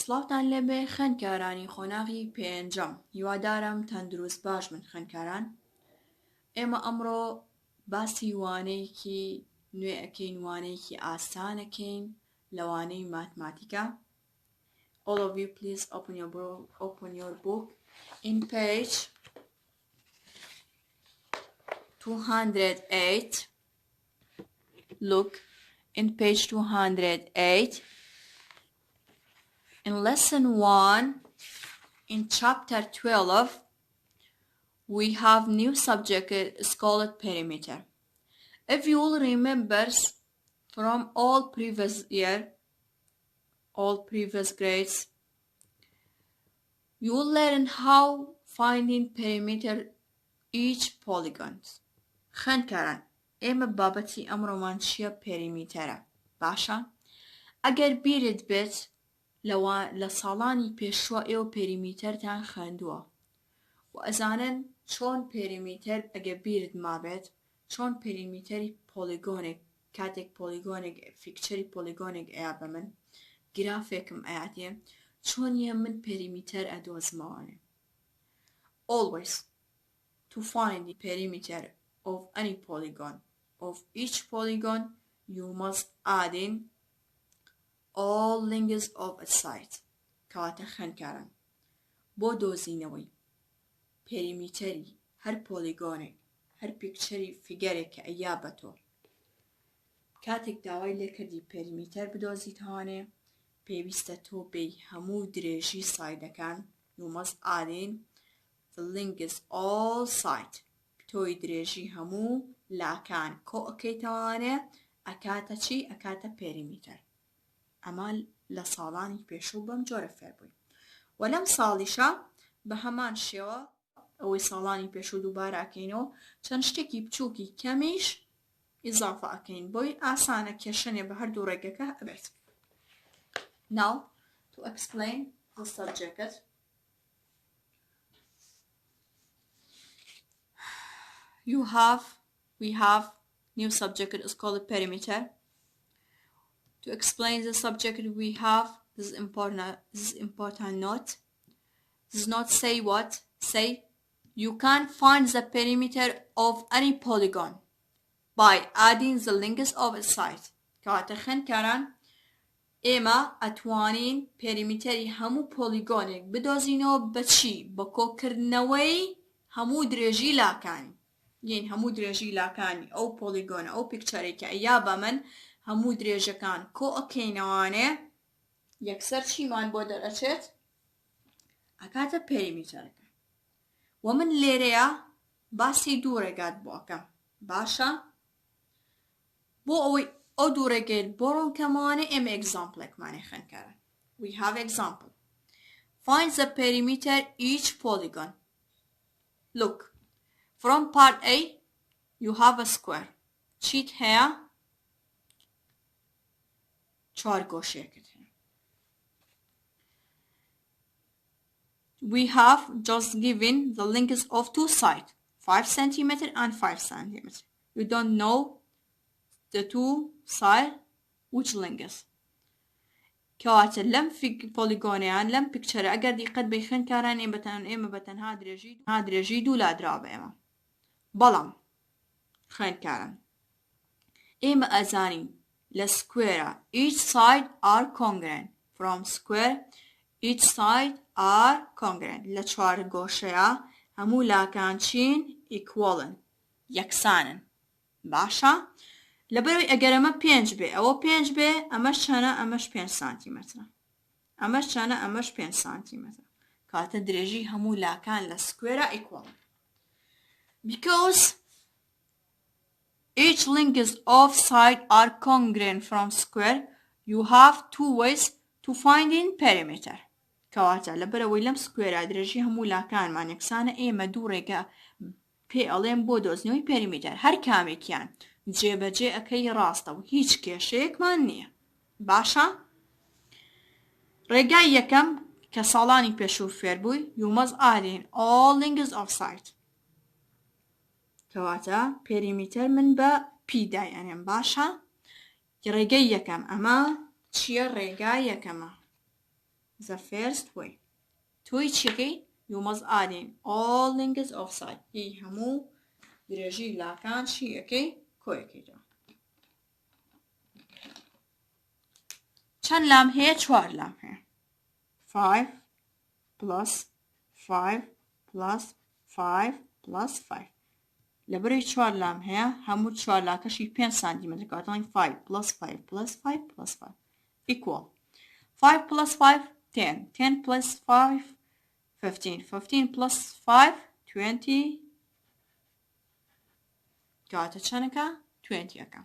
سڵاوتان لەبێ خوێندکارانی خۆناغی پێنجەم. هیوادارم تەندروست باش من خوێندکاران. ئێمە ئەمڕۆ باسی وانەیەکی نوێ ئەکەین، وانەیەکی ئاسان ئەکەین لە وانەی ماتماتیکا. All of you please open your book in page 208. Look in page 208. In lesson 1, in chapter 12, we have new subject. It's called perimeter. If you will remember from all previous grades, you will learn how finding perimeter each polygon. خوێندکاران، ئێمە بابەتی ئەمڕۆمان چییە؟ پێریمیتەرە. باشە؟ ئەگەر بیرت بێت لە ساڵانی پێشوە ئێوە پێریمیتەرتان خوێندووە و ئەزانن چۆن پێریمیتەر ئەگە بیرت مابێت، چۆن پێریمیتەری پۆلیگۆنێک، کاتێک پۆلیگۆنێک فیکچەری پۆلیگۆنێک ئەیا بە من گرافێکم ئەیاتێ، چۆنیە من پێریمیتەر ئەدۆزمەوانێ. Always to find the perimeter of any polygon, of each polygon, you must add in all lengths of a side. کەواتە خوێندکاران، بۆ دۆزینەوەی پێریمیتەری هەر پۆلیگۆنێک، هەر پیکچەری فیگەرێک کە ئەیا بە تۆ، کاتێک داوای لێکردی پێریمیتەر بدۆزیتەوانێ، پێویستە تۆ بێی هەموو درێژی سایدەکان. you must add in the lengths all side. تۆی درێژی هەموو لاکان کۆ ئەەکەیتەوانێ، ئەکاتە چی؟ ئەکاتە پێریمیتەر. ئەمە لە ساڵانی پێشوو بەم جۆرە فێر بووین و لەم ساڵیشە بە هەمان شێوە ئەوەی ساڵانی پێشوو دووبارە ئەکەینەوە، چەند شتێکی بچووکی کەمیش ئیزافە ئەکەین بۆی ئاسانە کێشەنێ بە هەردوو ڕێگەکە ئەبێت. Now to explain the subject, we have new subject. It's called perimeter. To explain the subject we have, this is important note. This is not say what, say you can find the perimeter of any polygon by adding the lengths of its side. کەواتە خوێندکاران، ئێمە ئەتوانین پێریمیتەری هەموو پۆلیگۆنێک بدۆزینەوە بە چی؟ بە کۆکردنەوەی هەموو درێژی لاکانی، یعنی هەموو درێژی لاکانی ئەو پۆلیگۆنە، ئەو پیکچەرێکە ئەیا بە من هەموو درێژەکان کۆ ئەکەینەوانێ، یەکسەر چیمان بۆ دەرەچێت؟ ئەکاتە پێریمیتەرەکە. و من لێرەیە باسی دوو ڕێگات بۆ ئەکەم. باشە؟ بۆ ئەوەی ئەو دوو ڕێگەیت بۆ ڕوونکەمانێ، ئێمە ئێگزامپڵێکمانێ خوێندکاران. We have example. Find the perimeter each polygon. Look, from part A you have a square. چیت هەیە؟ چوار گۆشەیەکت هەیە. We have just given the lengths of two sides, 5 cm and 5 cm. You don't know the two sides which lengths. کەواتە لەم پۆلیگۆنیان لەم پیکچەرە ئەگەر دیقەت بێ خوێندکاران ئێمە بەتەنها درێژی دوو لادراوە بە ئێمە. بەڵام خوێندکاران، ئێمە ئەزانین لە سکوێرە each side are congruent. From square each side are congruent. لە چوار گۆشەیە هەموو لاکان چین؟ equalن، یەکسانن. باشە؟ لەبەرەوەی ئەگەر ئەمە 5 بێ، ئەوە 5 بێ، ئەمەش چەنە؟ ئەمەش 5 سانتیمەترە، ئەمەش چەنە؟ ئەمەش 5 سانتیمەترە. کاتە درێژی هەموو لاکان لە سکوێرە equal. Because each length of side are congruent from square, you have two ways to find in perimeter. کەواتە لەبەرەوەی لەم سکوێرە درێژی هەموو لاکانمان یەکسانە، ئێمە دوو ڕێگە پێ ئەڵێم بۆ دۆزنەوەی پێریمیتەر. هەر کامێکیان جێبەجێ ئەەکەی ڕاستە و هیچ کێشەیەکمان نییە. باشە؟ ڕێگای یەکەم کە ساڵانی پێشوو فێر بووی، you must add in all lengths of side. کەواتە پێریمیتەر من بە پی دایانێم. باشە؟ ڕێگەی یەکەم ئەمە چییە؟ ڕێگای یەکەمە. the first way. توی چیکی you must add in all links of side. ای همو درجی لاکان چی اکی کویکی جا. چند لام هی 4 لام هی. 5 plus 5 plus 5 plus 5. لبری 4 لام هی همو 4 لاکشی 5 سانتیمتر کاتان 5 plus 5 plus 5 plus 5 equal 5 plus 5 10 10 plus 5 15 15 plus 5 20 کاتا چنکا 20 اکا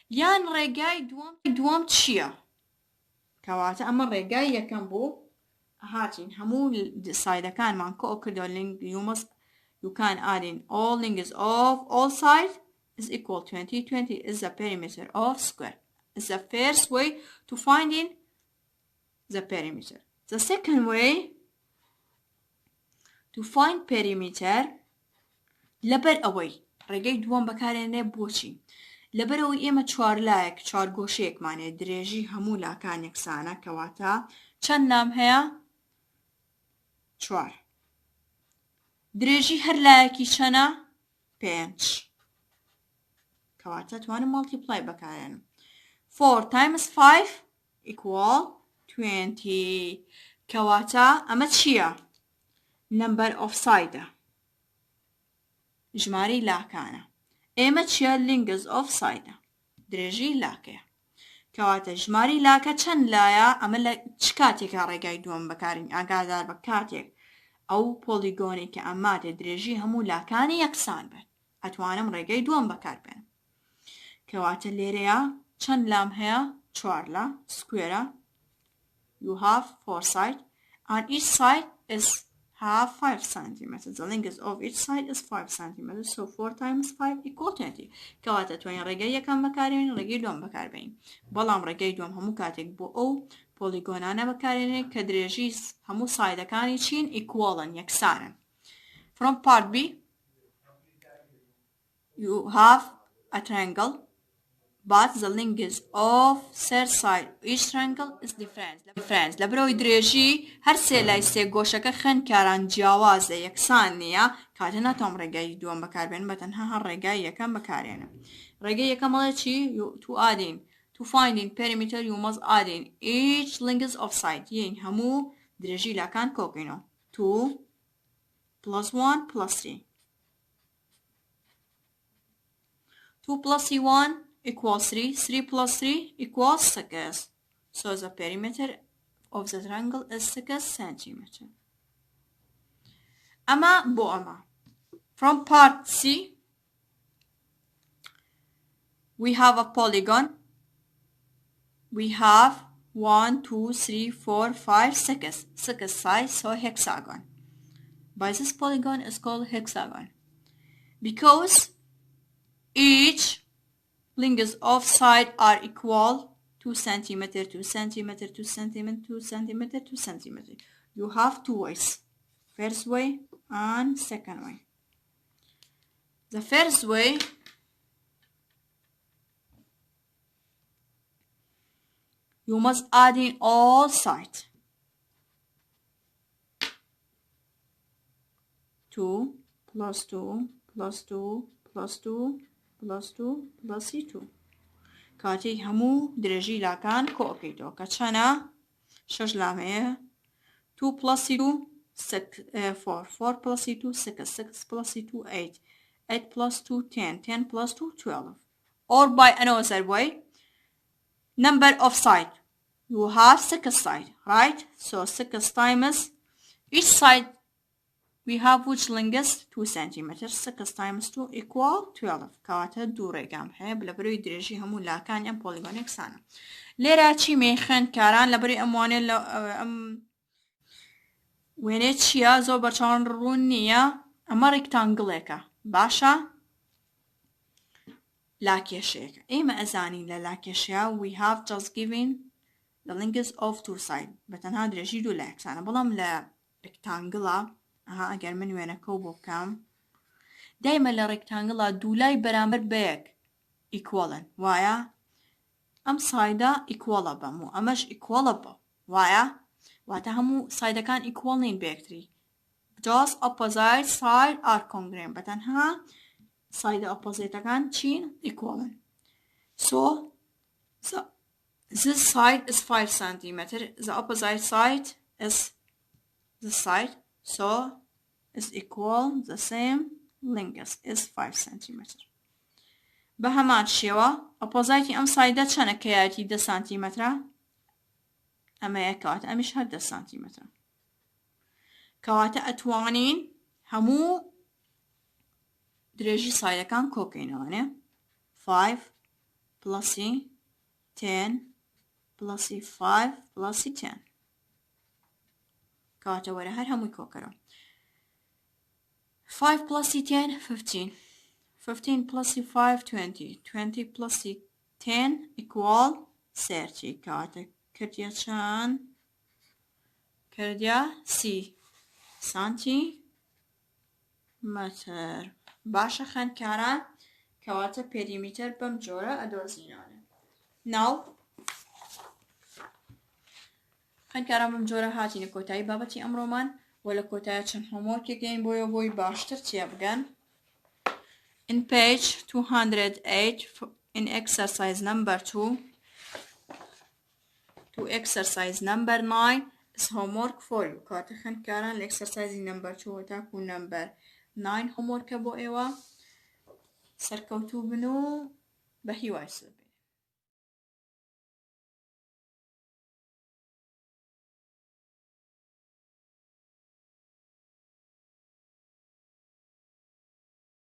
یان ڕێگای دووەم چییە؟ کەواتە ئەمە ڕێگای یەکەم بوو هاتین هەموو سایدەکانمان کۆ کردەوە link you can add in all links of all sides is equal 20 20 is the perimeter of square. Is the first way to find in the perimeter. The second way to find perimeter لەبەر ئەوەی ڕێگەی دووەم بەکارێنێ بۆچی لەبەر ئەوەی ئێمە 4 لایەک 4 گۆشەیەکمانێ درێژی هەموو لاکان یەکسانە کەواتە چەند لام هەیە 4 درێژی هەر لایەکی چەنە 5 کەواتە توانم مالتیپلای بەکارێنم 4 times 5 equal 20 کەواتە ئەمە چییە؟ number of side ژمارەی لاکانە ئێمە چیە links of side درێژی لاکەیە کەواتە ژمارەی لاکە چەند لایە ئەمە لە چ کاتێکە ڕێگای دووەم بەکارین ئاگادار بە کاتێک ئەو پۆلیگۆنی کە ئەماتێ درێژی هەموو لاکانی یەکسان بێت ئەتوانم ڕێگەی دووەم بەکاربێنم کەواتە لێرەیە چەند لام هەیە 4 لا سکوێرە you have 4 sides and each side is have 5 centimeters. The length of each side is 5 centimeters. So 4 times 5 equal 20. كواتا توين رجاي يكم بكارين رجاي دوم بكاربين. بلام رجاي دوم همو كاتك بو أو polygonana بكارين كدرجيس همو side كاني چين equalan يكسارن. From part B, you have a triangle, but the length of third side each triangle is different. لبروي دريجي هر سي لاي سي گوشك خن كاران جواز يكسان نيا كاتنا توم رجاي دوم بكاربين بتنها هر رجاي يكم بكارين رجاي يكم على شي to add in to find in perimeter you must add in each length of side ين همو دريجي لكان كوكينو 2 plus 1 plus 3 2 plus 1 equals 3. 3 plus 3 equals 6. So the perimeter of the triangle is 6 centimeter. Ama bo ama. From part C, we have a polygon. We have 1, 2, 3, 4, 5, 6. 6 sides, so hexagon. By this polygon is called hexagon. Because each lengths of side are equal 2 centimeter, 2 centimeter, 2 centimeter, 2 centimeter, 2 centimeter. You have two ways. First way and second way. The first way you must add in all sides. 2 plus 2 plus 2 plus 2 plus 2 plus 2 كاتي همو درجي لاكان كوكيتو كاتشانا شش لامه 2 plus 2 6 4 plus 2 6 6 plus 2 8 8 plus 2 10 10 plus 2 12 or by another way number of side you have 6 side right so 6 times each side we have which length 2 centimeters 6 times 2 equal 12 كواتا دو رقم هي بلبروي درجي همو لاكان ام بوليغونيك سانا ليرا چي ميخن كاران لبروي امواني ام ويني چيا زو برچان رونيا اما ريكتانجليكا باشا لاكيشيك ايما ازاني للاكيشيا we have just given the length of two sides بتنها درجي دو لاك سانا بلام لا ريكتانجلا اگر من وێنە کەو بۆ بکەم دایمە لە ڕێکتانگڵا دوولای بەرامبەر بەیەک ئیکوەڵن وایە ئەم سایدە ئیکوەڵە بەم و ئەمەش ئیکوەڵە بە وایە واتە هەموو سایدەکان ئیکوەڵ نین بەیەکتری. just opposite side are congruent بەتەنها سایدە ئۆپۆزیتەکان چین ئیکوەڵن. so this side is 5 centimeter, the opposite side is this side, so is equal the same length is 5 centimeter. بە هەمان شێوە ئۆپۆزایتی ئەم سایدە چەنە کە یاتی 10 سانتیمەترە؟ ئەمە یەکەواتە ئەمیش هەر 10 سانتیمەترە. کەواتە ئەتوانین هەموو درێژی سایدەکان کۆکەینەوەنێ 5 پلسی 10 پلسی 5 پلسی 10 کەواتە وەرە هەر هەمووی کۆکەرەوە. 5 پلسی 10 15 15 پلسی 5 20 20 پلسی 10 equal 30 کەواتە کردیا چەند؟ کردیا 30 سانتی مەتر. باشە خوێندکاران کەواتە پێریمیتر بەم جۆرە ئەدۆزینەوە. ناو خوێندکاران بەم جۆرە هاتینە کۆتایی بابەتی ئەمڕۆمان و لە کۆتایە چەند هۆمۆرکێکین بۆیە بۆی باشتر چێ بگەن. In page 208 in exercise number 2 to exercise number 9 is homework for you. کاتە خوێندکاران لە exercise number 2 تاکو number 9 هۆمۆرکە بۆ ئێوە سەرکەوتوو بن و بە هیوای سبێ.